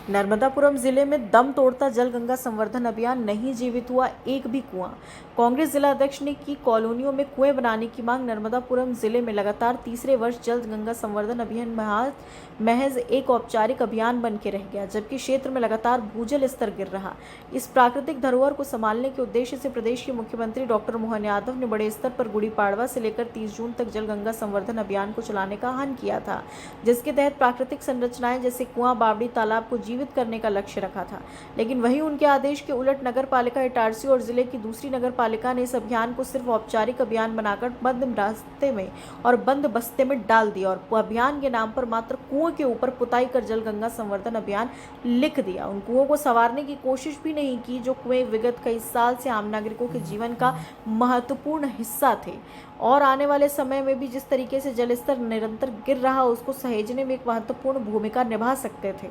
नर्मदापुरम जिले में दम तोड़ता जल गंगा संवर्धन अभियान, नहीं जीवित हुआ एक भी कुआं। कांग्रेस जिला अध्यक्ष ने की कॉलोनियों में कुएं बनाने की मांग। नर्मदापुरम जिले में लगातार तीसरे वर्ष जल गंगा संवर्धन अभियान महज एक औपचारिक अभियान बन के रह गया, जबकि क्षेत्र में लगातार भूजल स्तर गिर रहा। इस प्राकृतिक धरोहर को संभालने के उद्देश्य से प्रदेश के मुख्यमंत्री डॉक्टर मोहन यादव ने बड़े स्तर पर गुड़ी पाड़वा से लेकर 30 जून तक जल गंगा संवर्धन अभियान को चलाने का आह्वान किया था, जिसके तहत प्राकृतिक संरचनाएं जैसे कुआं, बावड़ी, तालाब को जीवित करने का लक्ष्य रखा था। लेकिन वहीं उनके आदेश के उलट नगर पालिका इटारसी और जिले की दूसरी नगर पालिका ने इस अभियान को सिर्फ औपचारिक अभियान बनाकर बंद रास्ते में और बंद बस्ते में डाल दिया और अभियान के नाम पर मात्र कुओं के ऊपर पुताई कर जल गंगा संवर्धन अभियान लिख दिया। उन कुओं को संवारने की कोशिश भी नहीं की, जो कुएं विगत कई साल से आम नागरिकों के जीवन का महत्वपूर्ण हिस्सा थे और आने वाले समय में भी जिस तरीके से जल स्तर निरंतर गिर रहा, उसको सहेजने में एक महत्वपूर्ण भूमिका निभा सकते थे।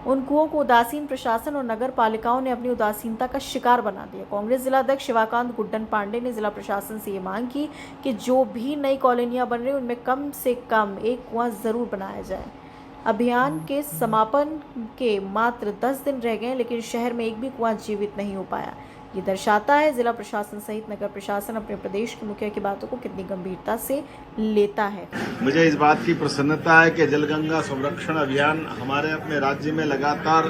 उन कुओं को उदासीन प्रशासन और नगर पालिकाओं ने अपनी उदासीनता का शिकार बना दिया। कांग्रेस जिला अध्यक्ष शिवाकांत गुड्डन पांडे ने जिला प्रशासन से ये मांग की कि जो भी नई कॉलोनियां बन रही हैं उनमें कम से कम एक कुआं जरूर बनाया जाए। अभियान के समापन के मात्र 10 दिन रह गए, लेकिन शहर में एक भी कुआं जीवित नहीं हो पाया। ये दर्शाता है जिला प्रशासन सहित नगर प्रशासन अपने प्रदेश के मुखिया की बातों को कितनी गंभीरता से लेता है। मुझे इस बात की प्रसन्नता है कि जलगंगा संरक्षण अभियान हमारे अपने राज्य में लगातार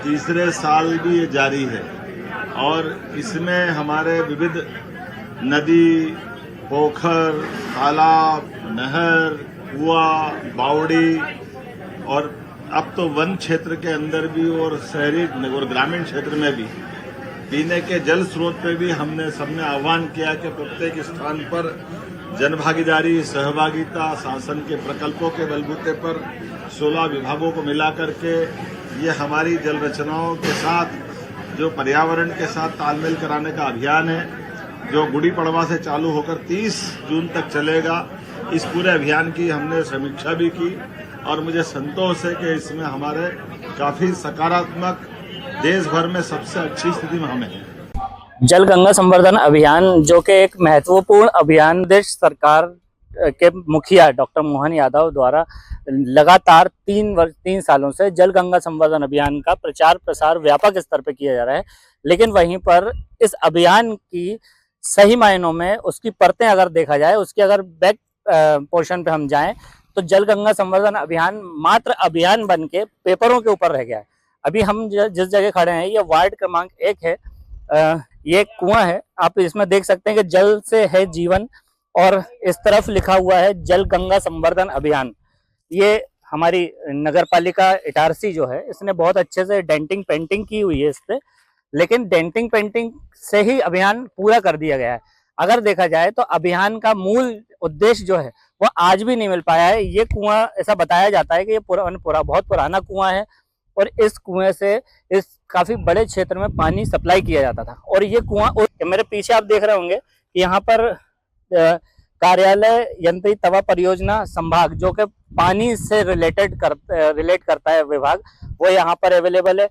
तीसरे साल भी ये जारी है और इसमें हमारे विविध नदी, पोखर, तालाब, नहर, कुआं, बावड़ी और अब तो वन क्षेत्र के अंदर भी और शहरी और ग्रामीण क्षेत्र में भी पीने के जल स्रोत पे भी हमने सबने आह्वान किया कि प्रत्येक स्थान पर जनभागीदारी, सहभागिता, शासन के प्रकल्पों के बलबूते पर 16 विभागों को मिला करके ये हमारी जल रचनाओं के साथ जो पर्यावरण के साथ तालमेल कराने का अभियान है, जो गुड़ी पड़वा से चालू होकर 30 जून तक चलेगा। इस पूरे अभियान की हमने समीक्षा भी की और मुझे संतोष है कि इसमें हमारे काफी सकारात्मक, देश भर में सबसे अच्छी स्थिति में हमें है। जल गंगा संवर्धन अभियान जो कि एक महत्वपूर्ण अभियान देश सरकार के मुखिया डॉक्टर मोहन यादव द्वारा लगातार 3 सालों से जल गंगा संवर्धन अभियान का प्रचार प्रसार व्यापक स्तर पर किया जा रहा है। लेकिन वहीं पर इस अभियान की सही मायनों में उसकी परतें अगर देखा जाए, उसके अगर बैक पोर्शन पे हम जाएं तो जल गंगा संवर्धन अभियान मात्र अभियान बन के पेपरों के ऊपर रह गया है। अभी हम जिस जगह खड़े हैं ये वार्ड क्रमांक 1 है। ये कुआं है, आप इसमें देख सकते हैं कि जल से है जीवन और इस तरफ लिखा हुआ है जल गंगा संवर्धन अभियान। ये हमारी नगर पालिका इटारसी जो है इसने बहुत अच्छे से डेंटिंग पेंटिंग की हुई है इस पे, लेकिन डेंटिंग पेंटिंग से ही अभियान पूरा कर दिया गया है। अगर देखा जाए तो अभियान का मूल उद्देश्य जो है वो आज भी नहीं मिल पाया है। ये कुआं ऐसा बताया जाता है कि ये बहुत पुराना कुआं है और इस कुएं से इस काफी बड़े क्षेत्र में पानी सप्लाई किया जाता था। और ये कुआं मेरे पीछे आप देख रहे होंगे कि यहाँ पर कार्यालय यंत्री तवा परियोजना संभाग जो कि पानी से रिलेट करता है विभाग, वो यहाँ पर अवेलेबल है।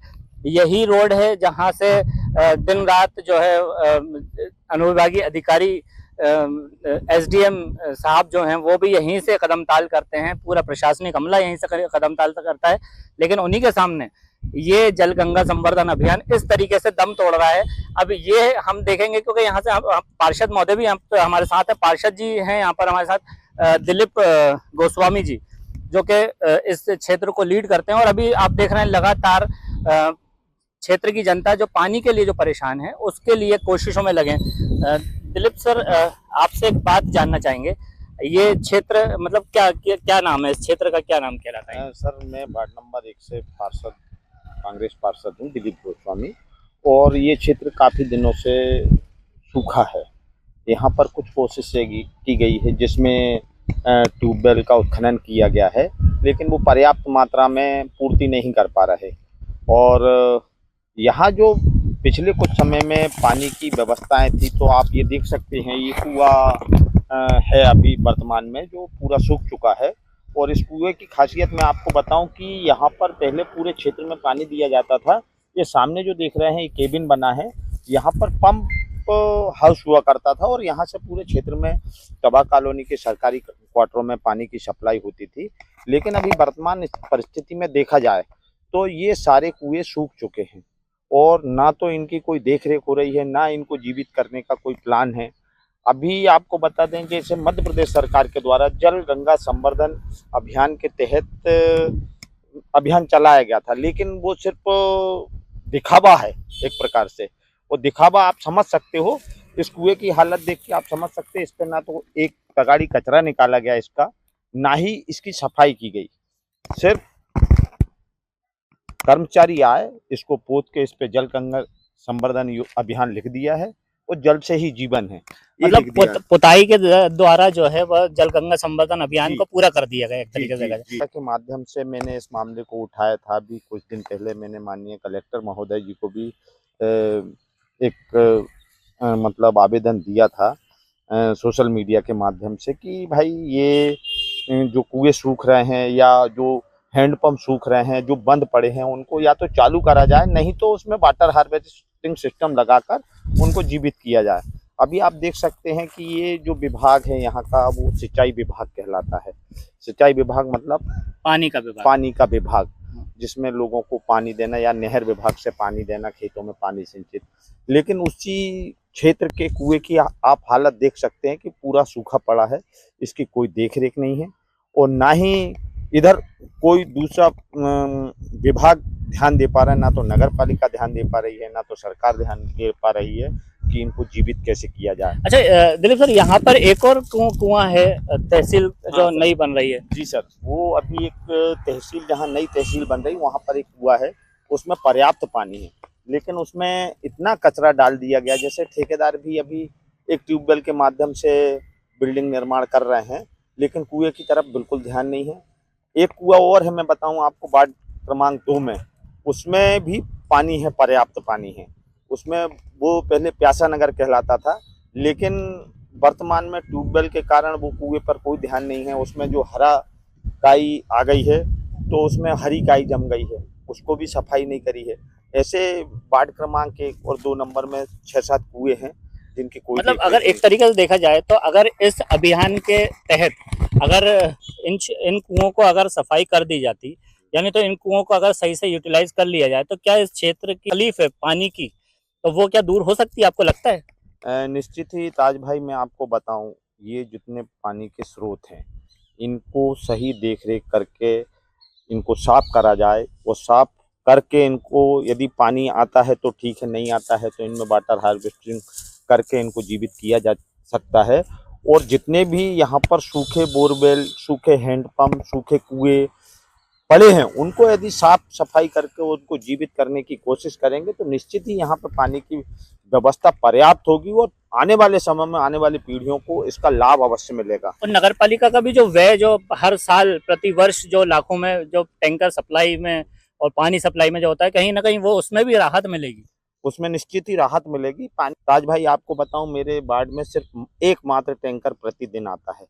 यही रोड है जहाँ से दिन रात जो है अनुविभागीय अधिकारी एसडीएम साहब जो हैं वो भी यहीं से कदम ताल करते हैं, पूरा प्रशासनिक अमला यहीं से कदम ताल करता है। लेकिन उन्हीं के सामने ये जल गंगा संवर्धन अभियान इस तरीके से दम तोड़ रहा है। अब ये हम देखेंगे क्योंकि यहाँ से पार्षद महोदय भी हमारे साथ है, पार्षद जी हैं यहाँ पर हमारे साथ, दिलीप गोस्वामी जी जो कि इस क्षेत्र को लीड करते हैं। और अभी आप देख रहे हैं लगातार क्षेत्र की जनता जो पानी के लिए जो परेशान है उसके लिए कोशिशों में लगे। दिलीप सर, आपसे एक बात जानना चाहेंगे, ये क्षेत्र मतलब क्या नाम है, इस क्षेत्र का क्या नाम कहलाता है? सर, मैं वार्ड नंबर 1 से कांग्रेस पार्षद हूँ, दिलीप गोस्वामी। और ये क्षेत्र काफ़ी दिनों से सूखा है। यहाँ पर कुछ कोशिशें की गई है जिसमें ट्यूबवेल का उत्खनन किया गया है, लेकिन वो पर्याप्त मात्रा में पूर्ति नहीं कर पा रहे। और यहाँ जो पिछले कुछ समय में पानी की व्यवस्थाएं थी, तो आप ये देख सकते हैं ये कुआं है अभी वर्तमान में जो पूरा सूख चुका है। और इस कुएं की खासियत मैं आपको बताऊं कि यहाँ पर पहले पूरे क्षेत्र में पानी दिया जाता था। ये सामने जो देख रहे हैं ये केबिन बना है, यहाँ पर पंप हाउस हुआ करता था और यहाँ से पूरे क्षेत्र में तबा कॉलोनी के सरकारी क्वार्टरों में पानी की सप्लाई होती थी। लेकिन अभी वर्तमान परिस्थिति में देखा जाए तो ये सारे कुएं सूख चुके हैं और ना तो इनकी कोई देख रेख हो रही है, ना इनको जीवित करने का कोई प्लान है। अभी आपको बता दें कि जैसे मध्य प्रदेश सरकार के द्वारा जल गंगा संवर्धन अभियान के तहत अभियान चलाया गया था, लेकिन वो सिर्फ दिखावा है एक प्रकार से। वो दिखावा आप समझ सकते हो, इस कुएं की हालत देख के आप समझ सकते हैं। इस पे ना तो एक तगाड़ी कचरा निकाला गया इसका, ना ही इसकी सफाई की गई। सिर्फ कर्मचारी आए, इसको पोत के इस पे जल गंगा संवर्धन अभियान लिख दिया है और जल से ही जीवन है, ये लिख दिया है। पुताई के द्वारा जो है वह जल गंगा संवर्धन अभियान को पूरा कर दिया गया एक तरीके से। के माध्यम से मैंने इस मामले को उठाया था। अभी कुछ दिन पहले मैंने माननीय कलेक्टर महोदय जी को भी एक मतलब आवेदन दिया था सोशल मीडिया के माध्यम से कि भाई ये जो कुएं सूख रहे हैं या जो हैंडपंप सूख रहे हैं, जो बंद पड़े हैं, उनको या तो चालू करा जाए, नहीं तो उसमें वाटर हार्वेस्टिंग सिस्टम लगाकर उनको जीवित किया जाए। अभी आप देख सकते हैं कि ये जो विभाग है यहाँ का, वो सिंचाई विभाग कहलाता है। सिंचाई विभाग मतलब पानी का विभाग, जिसमें लोगों को पानी देना, या नहर विभाग से पानी देना, खेतों में पानी सिंचित। लेकिन उसी क्षेत्र के कुएं की आप हालत देख सकते हैं कि पूरा सूखा पड़ा है, इसकी कोई देख रेख नहीं है और ना ही इधर कोई दूसरा विभाग ध्यान दे पा रहा है। ना तो नगर पालिका ध्यान दे पा रही है, ना तो सरकार ध्यान दे पा रही है कि इनको जीवित कैसे किया जाए। अच्छा दिलीप सर, यहाँ पर एक और कुआं है तहसील जो नई बन रही है। जी सर, वो अभी एक तहसील, जहाँ नई तहसील बन रही, वहाँ पर एक कुआं है, उसमें पर्याप्त पानी है, लेकिन उसमें इतना कचरा डाल दिया गया। जैसे ठेकेदार भी अभी एक ट्यूबवेल के माध्यम से बिल्डिंग निर्माण कर रहे हैं, लेकिन कुएं की तरफ बिल्कुल ध्यान नहीं है। एक कुआं और है, मैं बताऊं आपको, वार्ड क्रमांक 2 में, उसमें भी पानी है, पर्याप्त पानी है। उसमें वो पहले प्यासा नगर कहलाता था, लेकिन वर्तमान में ट्यूबवेल के कारण वो कुएं पर कोई ध्यान नहीं है। उसमें जो हरा काई आ गई है, तो उसमें हरी काई जम गई है, उसको भी सफाई नहीं करी है। ऐसे वार्ड क्रमांक 1 और 2 नंबर में 6-7 कुएं हैं जिनकी कोई मतलब अगर एक तरीके से देखा जाए तो अगर इस अभियान के तहत अगर इन कुओं को अगर सफाई कर दी जाती, यानी तो इन कुओं को अगर सही से यूटिलाइज कर लिया जाए, तो क्या इस क्षेत्र की तकलीफ है पानी की, तो वो क्या दूर हो सकती है, आपको लगता है? निश्चित ही ताज भाई, मैं आपको बताऊं, ये जितने पानी के स्रोत हैं, इनको सही देख रेख करके इनको साफ करा जाए, और साफ करके इनको, यदि पानी आता है तो ठीक है, नहीं आता है तो इनमें वाटर हार्वेस्टिंग करके इनको जीवित किया जा सकता है। और जितने भी यहाँ पर सूखे बोरवेल, सूखे हैंडपंप, सूखे कुएं पड़े हैं, उनको यदि साफ सफाई करके उनको जीवित करने की कोशिश करेंगे, तो निश्चित ही यहाँ पर पानी की व्यवस्था पर्याप्त होगी और आने वाले समय में आने वाली पीढ़ियों को इसका लाभ अवश्य मिलेगा। और नगर पालिका का भी जो व्यय, जो हर साल प्रति वर्ष जो लाखों में जो टैंकर सप्लाई में और पानी सप्लाई में जो होता है, कहीं ना कहीं वो उसमें भी राहत मिलेगी। उसमें निश्चित ही राहत मिलेगी। पानी, ताज भाई आपको बताऊं, मेरे वार्ड में सिर्फ एकमात्र टैंकर प्रतिदिन आता है।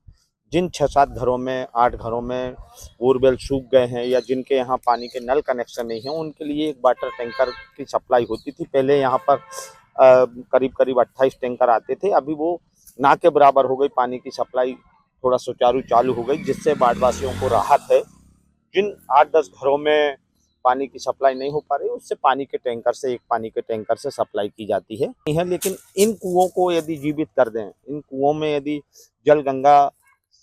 जिन 6-7 घरों में, 8 घरों में बोरवेल सूख गए हैं या जिनके यहाँ पानी के नल कनेक्शन नहीं है, उनके लिए एक वाटर टैंकर की सप्लाई होती थी। पहले यहाँ पर करीब 28 टैंकर आते थे, अभी वो ना के बराबर हो गई। पानी की सप्लाई थोड़ा सुचारू चालू हो गई, जिससे वार्डवासियों को राहत है। जिन 8-10 घरों में पानी की सप्लाई नहीं हो पा रही, उससे पानी के टैंकर से, एक पानी के टैंकर से सप्लाई की जाती है। लेकिन इन कुओं को यदि जीवित कर दें, इन कुओं में यदि जल गंगा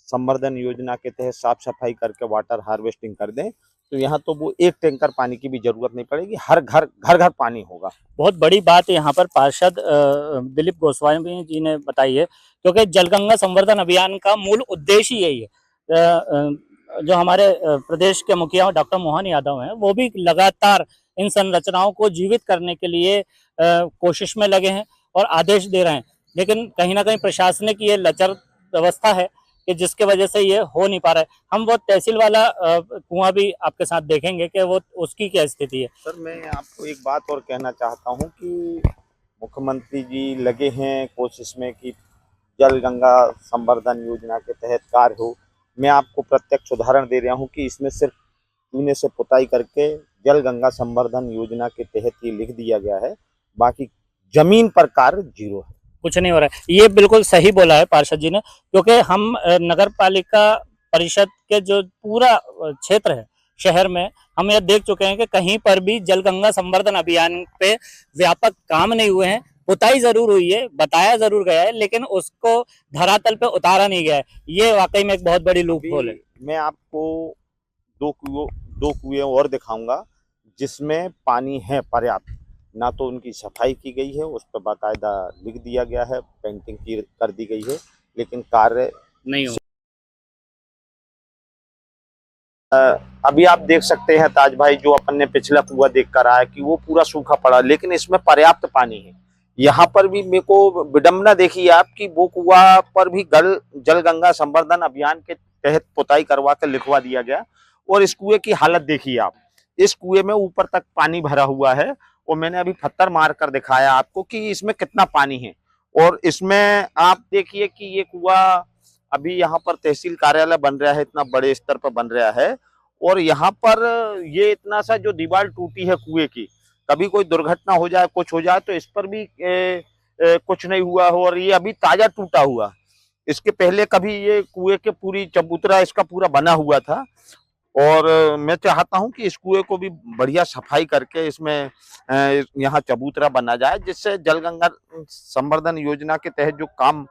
संवर्धन योजना के तहत साफ सफाई करके वाटर हार्वेस्टिंग कर दें, तो यहाँ तो वो एक टैंकर पानी की भी जरूरत नहीं पड़ेगी, हर घर पानी होगा। बहुत बड़ी बात यहाँ पर पार्षद दिलीप गोस्वामी जी ने बताई है, क्योंकि जलगंगा संवर्धन अभियान का मूल उद्देश्य यही है। जो हमारे प्रदेश के मुखिया डॉक्टर मोहन यादव हैं, वो भी लगातार इन संरचनाओं को जीवित करने के लिए कोशिश में लगे हैं और आदेश दे रहे हैं, लेकिन कहीं ना कहीं प्रशासनिक ये लचर व्यवस्था है कि जिसके वजह से ये हो नहीं पा रहा है। हम वो तहसील वाला कुआं भी आपके साथ देखेंगे कि वो उसकी क्या स्थिति है। सर, मैं आपको एक बात और कहना चाहता हूँ कि मुख्यमंत्री जी लगे हैं कोशिश में कि जल गंगा संवर्धन योजना के तहत कार्य हो। मैं आपको प्रत्यक्ष उदाहरण दे रहा हूँ कि इसमें सिर्फ चूने से पुताई करके जल गंगा संवर्धन योजना के तहत ये लिख दिया गया है, बाकी जमीन पर कार्य 0 है, कुछ नहीं हो रहा है। ये बिल्कुल सही बोला है पार्षद जी ने, क्योंकि हम नगर पालिका परिषद के जो पूरा क्षेत्र है, शहर में हम यह देख चुके हैं कि कहीं पर भी जल गंगा संवर्धन अभियान पे व्यापक काम नहीं हुए हैं। पुताई जरूर हुई है, बताया जरूर गया है, लेकिन उसको धरातल पे उतारा नहीं गया है। ये वाकई में एक बहुत बड़ी लूपहोल है। मैं आपको दो कुएं और दिखाऊंगा जिसमें पानी है पर्याप्त। ना तो उनकी सफाई की गई है, उस पर बाकायदा लिख दिया गया है, पेंटिंग की कर दी गई है, लेकिन कार्य नहीं हो। अभी आप देख सकते हैं ताज भाई, जो अपन ने पिछला कुआं देख कर आया कि वो पूरा सूखा पड़ा, लेकिन इसमें पर्याप्त पानी है। यहाँ पर भी मेरे को विडम्बना देखिए आप कि वो कुआं पर भी जल गंगा संवर्धन अभियान के तहत पुताई करवा कर लिखवा दिया गया, और इस कुएं की हालत देखिए आप। इस कुएं में ऊपर तक पानी भरा हुआ है, और मैंने अभी पत्थर मार कर दिखाया आपको कि इसमें कितना पानी है। और इसमें आप देखिए कि ये कुआं अभी यहाँ पर तहसील कार्यालय बन रहा है, इतना बड़े स्तर पर बन रहा है, और यहाँ पर ये इतना सा जो दीवार टूटी है कुएं की, कभी कोई दुर्घटना हो जाए, कुछ हो जाए तो इस पर भी कुछ नहीं हुआ हो, और ये अभी ताजा टूटा हुआ। इसके पहले कभी ये कुएं के पूरी चबूतरा इसका पूरा बना हुआ था, और मैं चाहता हूं कि इस कुएं को भी बढ़िया सफाई करके इसमें यहाँ चबूतरा बना जाए, जिससे जल गंगा संवर्धन योजना के तहत जो काम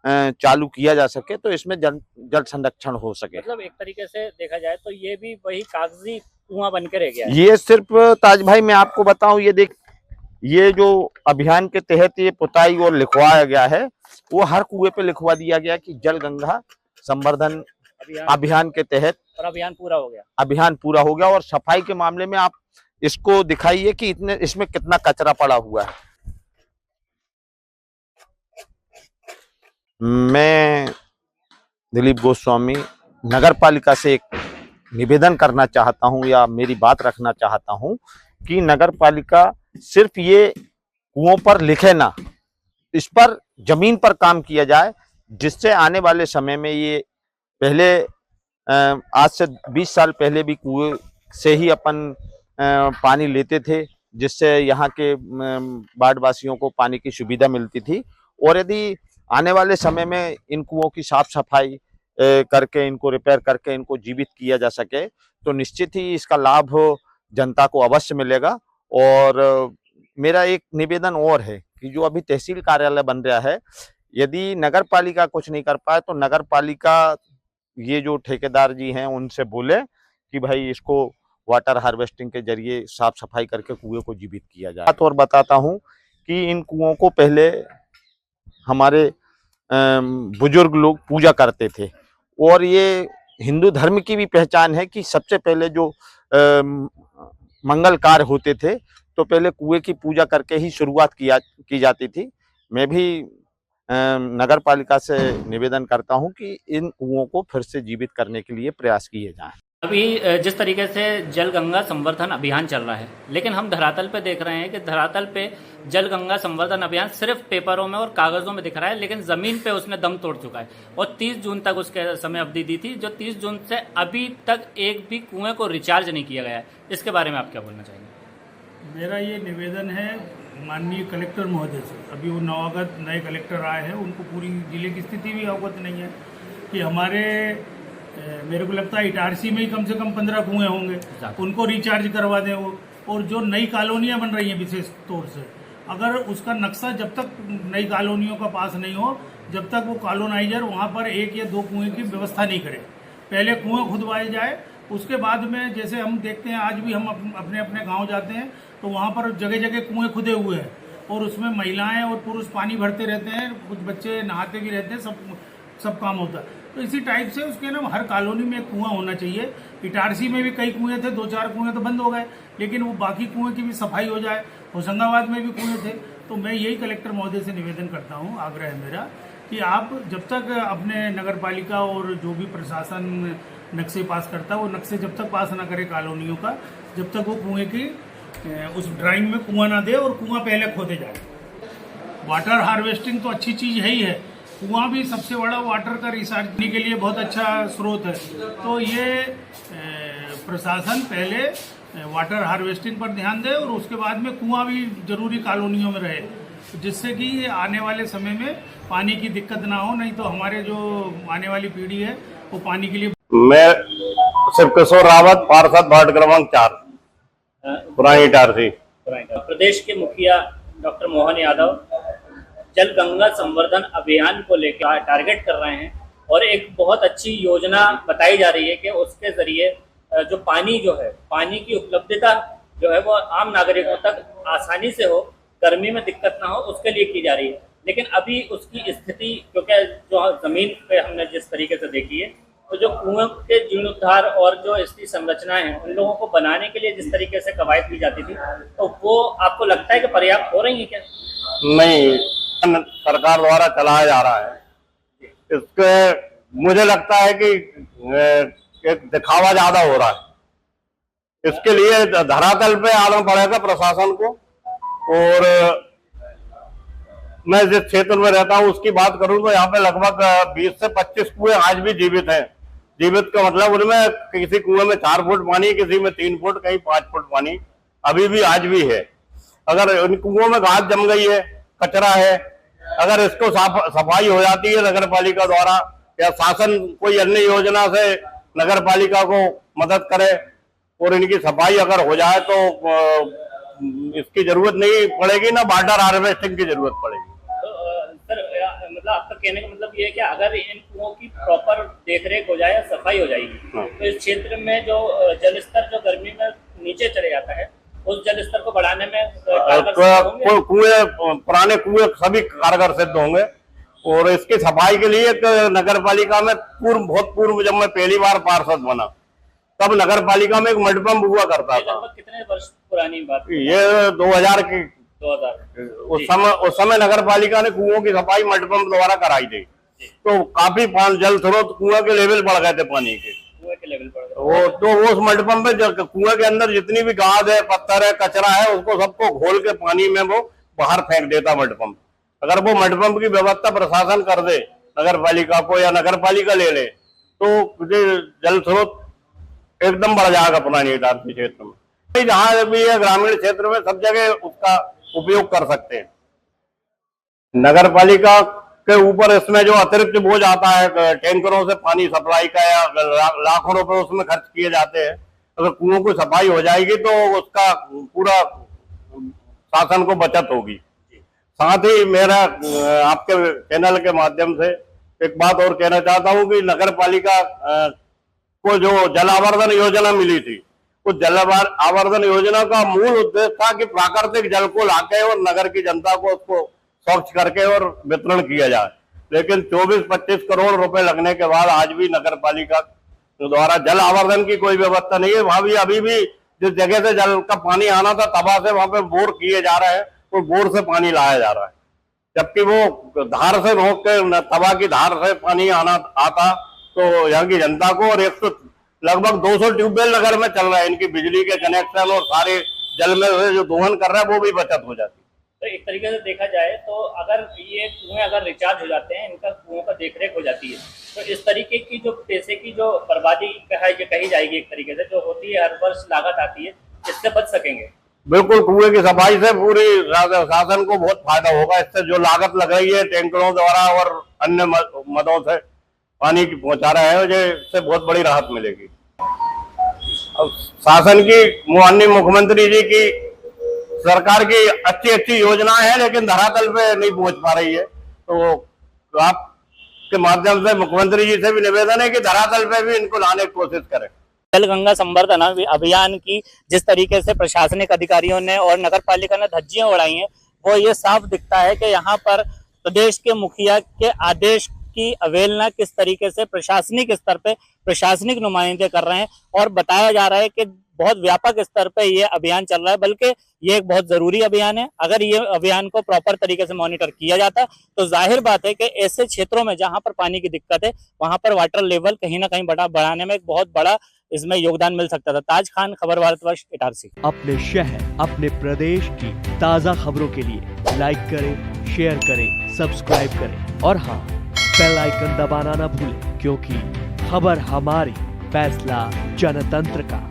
चालू किया जा सके, तो इसमें जल संरक्षण हो सके। मतलब एक तरीके से देखा जाए तो ये भी वही कागजी कुआं बन के रह गया है। ये सिर्फ ताज भाई मैं आपको बताऊं, ये देख, ये जो अभियान के तहत ये पुताई और लिखवाया गया है, वो हर कुएं पे लिखवा दिया गया कि जल गंगा संवर्धन अभियान के तहत, और अभियान पूरा हो गया। अभियान पूरा हो गया। और सफाई के मामले में आप इसको दिखाइए कि इसमें कितना कचरा पड़ा हुआ है। मैं दिलीप गोस्वामी नगर पालिका से एक निवेदन करना चाहता हूं, या मेरी बात रखना चाहता हूं कि नगर पालिका सिर्फ ये कुओं पर लिखे ना, इस पर जमीन पर काम किया जाए, जिससे आने वाले समय में ये पहले आज से 20 साल पहले भी कुएं से ही अपन पानी लेते थे, जिससे यहाँ के बाढ़ वासियों को पानी की सुविधा मिलती थी। और यदि आने वाले समय में इन कुओं की साफ सफाई करके, इनको रिपेयर करके इनको जीवित किया जा सके, तो निश्चित ही इसका लाभ जनता को अवश्य मिलेगा। और मेरा एक निवेदन और है कि जो अभी तहसील कार्यालय बन रहा है, यदि नगर पालिका कुछ नहीं कर पाए तो नगर पालिका ये जो ठेकेदार जी हैं उनसे बोले कि भाई इसको वाटर हार्वेस्टिंग के जरिए साफ सफाई करके कुएं को जीवित किया जाए। और बताता हूं कि इन कुओं को पहले हमारे बुजुर्ग लोग पूजा करते थे, और ये हिंदू धर्म की भी पहचान है कि सबसे पहले जो मंगल कार्य होते थे तो पहले कुएं की पूजा करके ही शुरुआत की जाती थी। मैं भी नगर पालिका से निवेदन करता हूं कि इन कुओं को फिर से जीवित करने के लिए प्रयास किए जाएं। अभी जिस तरीके से जल गंगा संवर्धन अभियान चल रहा है, लेकिन हम धरातल पे देख रहे हैं कि धरातल पे जल गंगा संवर्धन अभियान सिर्फ पेपरों में और कागजों में दिख रहा है, लेकिन जमीन पे उसने दम तोड़ चुका है। और 30 जून तक उसके समय अवधि दी थी, जो 30 जून से अभी तक एक भी कुएं को रिचार्ज नहीं किया गया है। इसके बारे में आप क्या बोलना चाहेंगे? मेरा ये निवेदन है माननीय कलेक्टर महोदय से। अभी वो नवागत नए कलेक्टर आए हैं, उनको पूरी जिले की स्थिति भी अवगत नहीं है कि हमारे मेरे को लगता है इटारसी में ही कम से कम 15 कुएं होंगे, उनको रिचार्ज करवा दें वो। और जो नई कॉलोनियां बन रही हैं विशेष तौर से, अगर उसका नक्शा जब तक नई कॉलोनियों का पास नहीं हो, जब तक वो कॉलोनाइजर वहाँ पर 1 या 2 कुएं की व्यवस्था नहीं करे, पहले कुएं खुदवाए जाए, उसके बाद में जैसे हम देखते हैं आज भी हम अपने अपने गांव जाते हैं तो वहाँ पर जगह जगह कुएं खुदे हुए हैं, और उसमें महिलाएं और पुरुष पानी भरते रहते हैं, कुछ बच्चे नहाते भी रहते हैं, सब काम होता है। तो इसी टाइप से उसके ना हर कॉलोनी में एक कुआं होना चाहिए। इटारसी में भी कई कुएं थे, 2-4 कुएं तो बंद हो गए, लेकिन वो बाकी कुएं की भी सफाई हो जाए। होशंगाबाद में भी कुएं थे। तो मैं यही कलेक्टर महोदय से निवेदन करता हूँ, आग्रह है मेरा कि आप जब तक अपने नगर पालिका और जो भी प्रशासन नक्शे पास करता है, वो नक्शे जब तक पास ना करे कॉलोनियों का, जब तक वो कुएं की उस ड्राइंग में कुआं ना दे, और कुआं पहले खोदे जाए। वाटर हार्वेस्टिंग तो अच्छी चीज है ही है, कुआं भी सबसे बड़ा वाटर का रिसार्ज के लिए बहुत अच्छा स्रोत है। तो ये प्रशासन पहले वाटर हार्वेस्टिंग पर ध्यान दे, और उसके बाद में कुआं भी जरूरी कॉलोनियों में रहे, जिससे कि आने वाले समय में पानी की दिक्कत ना हो। नहीं तो हमारे जो आने वाली पीढ़ी है वो पानी के लिए। मैं शिव किशोर रावत, पार्षद वार्ड क्रमांक 4, पुरानी इटारसी। प्रदेश के मुखिया डॉक्टर मोहन यादव जल गंगा संवर्धन अभियान को लेकर टारगेट कर रहे हैं और एक बहुत अच्छी योजना बताई जा रही है कि उसके जरिए जो पानी जो है, पानी की उपलब्धता जो है वो आम नागरिकों तक आसानी से हो, गर्मी में दिक्कत ना हो, उसके लिए की जा रही है। लेकिन अभी उसकी स्थिति, क्योंकि जो जमीन पे हमने जिस तरीके से देखी है, तो जो कुओं के जीर्णोद्धार और जो इसकी संरचनाएं हैं, उन लोगों को बनाने के लिए जिस तरीके से कवायद की जाती थी, तो वो आपको लगता है कि पर्याप्त हो रही है क्या? नहीं, सरकार द्वारा चलाया जा रहा है। इसके मुझे लगता है कि एक दिखावा ज्यादा हो रहा है। इसके लिए धरातल पे आना पड़ेगा प्रशासन को। और मैं जिस क्षेत्र में रहता हूँ उसकी बात करूं तो यहाँ पे लगभग 20 से 25 कुएं आज भी जीवित हैं। जीवित का मतलब उनमें किसी कुएं में 4 फुट पानी, किसी में 3 फुट, कहीं 5 फुट पानी अभी भी आज भी है। अगर उन कुओं में घास जम गई है, कचरा है, अगर इसको सफाई हो जाती है नगर पालिका द्वारा या शासन कोई अन्य योजना से नगर पालिका को मदद करे और इनकी सफाई अगर हो जाए तो इसकी जरूरत नहीं पड़ेगी, ना वाटर हार्वेस्टिंग की जरूरत पड़ेगी। तो सर, मतलब आपका कहने का मतलब ये है कि अगर इन कुओं की प्रॉपर देखरेख हो जाए या सफाई हो जाएगी, तो इस क्षेत्र में जो जल स्तर जो गर्मी में नीचे चले जाता है, उस जल स्तर को बढ़ाने में कुएं, पुराने कुएं सभी कारगर सिद्ध होंगे। और इसकी सफाई के लिए एक नगर पालिका में बहुत पूर्व जब मैं पहली बार पार्षद बना तब नगर पालिका में एक मडपंप हुआ करता था। कितने वर्ष पुरानी बात? ये 2000 की 2000 उस समय नगर पालिका ने कुओं की सफाई मडपंप द्वारा कराई थी। तो काफी जल स्रोत कुएं के लेवल बढ़ गए थे पानी के। लेवल बढ़ गए। वो तो उस मडपंप में कुएं के अंदर जितनी भी गाद है, पत्थर है, कचरा है, उसको सबको घोल के पानी में वो बाहर फेंक देता मडपंप। अगर वो मडपंप की व्यवस्था प्रशासन कर दे नगर पालिका को या नगर पालिका ले ले तो जल स्रोत एकदम बढ़ जाएगा पुरानी इटारसी क्षेत्र में। जहां भी है ग्रामीण क्षेत्र में सब जगह उसका उपयोग कर सकते हैं। नगर पालिका के ऊपर इसमें जो अतिरिक्त बोझ आता है टैंकरों से पानी सप्लाई का या लाखों रुपए उसमें खर्च किए जाते हैं, अगर कुओं की सफाई हो जाएगी तो उसका पूरा शासन को बचत होगी। साथ ही मेरा आपके चैनल के माध्यम से एक बात और कहना चाहता हूं कि नगर पालिका को जो जल आवर्धन योजना मिली थी, उस जल आवर्धन योजना का मूल उद्देश्य था कि प्राकृतिक जल को लाके और नगर की जनता को उसको स्वच्छ करके और वितरण किया जाए। लेकिन 24-25 करोड़ रुपए लगने के बाद आज भी नगर पालिका द्वारा जल आवर्धन की कोई व्यवस्था नहीं है। वहां भी अभी भी जिस जगह से जल का पानी आना था तबा से वहां पे बोर किए जा रहे हैं और बोर से पानी लाया जा रहा है, जबकि वो धार से रोक के तबा की धार से पानी आता तो यहाँ की जनता को और लगभग 200 ट्यूबवेल नगर में चल रहा है, इनकी बिजली के कनेक्शन और सारे जल में जो दोहन कर रहा है वो भी बचत हो जाती है। तो एक तरीके से देखा जाए तो अगर ये कुएं अगर रिचार्ज हो जाते हैं, इनका कुओं का देखरेख हो जाती है, तो इस तरीके की जो पैसे की जो बर्बादी कही जाएगी एक तरीके से जो होती है, हर वर्ष लागत आती है, इससे बच सकेंगे। बिल्कुल, कुएं की सफाई से पूरी शासन को बहुत फायदा होगा। इससे जो लागत लग रही है टैंकरों द्वारा और अन्य मदों से पानी की पहुंचा रहा है, इससे बहुत बड़ी राहत मिलेगी। अब शासन की माननीय मुख्यमंत्री जी की सरकार की अच्छी योजनाएं हैं लेकिन धरातल पे नहीं पहुंच पा रही है। तो आपके माध्यम से मुख्यमंत्री जी से भी निवेदन है कि धरातल पे भी इनको लाने की कोशिश करें। जल गंगा संवर्धन अभियान की जिस तरीके से प्रशासनिक अधिकारियों ने और नगर पालिका ने धज्जियां उड़ाई हैं, वो ये साफ दिखता है कि यहाँ पर प्रदेश के मुखिया के आदेश की अवहेलना किस तरीके से प्रशासनिक स्तर पे प्रशासनिक नुमाइंदे कर रहे हैं। और बताया जा रहा है कि बहुत व्यापक स्तर पे ये अभियान चल रहा है, बल्कि ये एक बहुत जरूरी अभियान है। अगर ये अभियान को प्रॉपर तरीके से मॉनिटर किया जाता तो जाहिर बात है कि ऐसे क्षेत्रों में जहां पर पानी की दिक्कत है वहां पर वाटर लेवल कहीं ना कहीं बढ़ाने में एक बहुत बड़ा इसमें योगदान मिल सकता था। ताज खान, खबर भारतवर्ष, इटारसी। अपने शहर, अपने प्रदेश की ताज़ा खबरों के लिए लाइक करें, शेयर करें, सब्सक्राइब करें और हाँ, बेल आइकन दबाना ना भूलें, क्योंकि खबर हमारी, फैसला जनतंत्र का।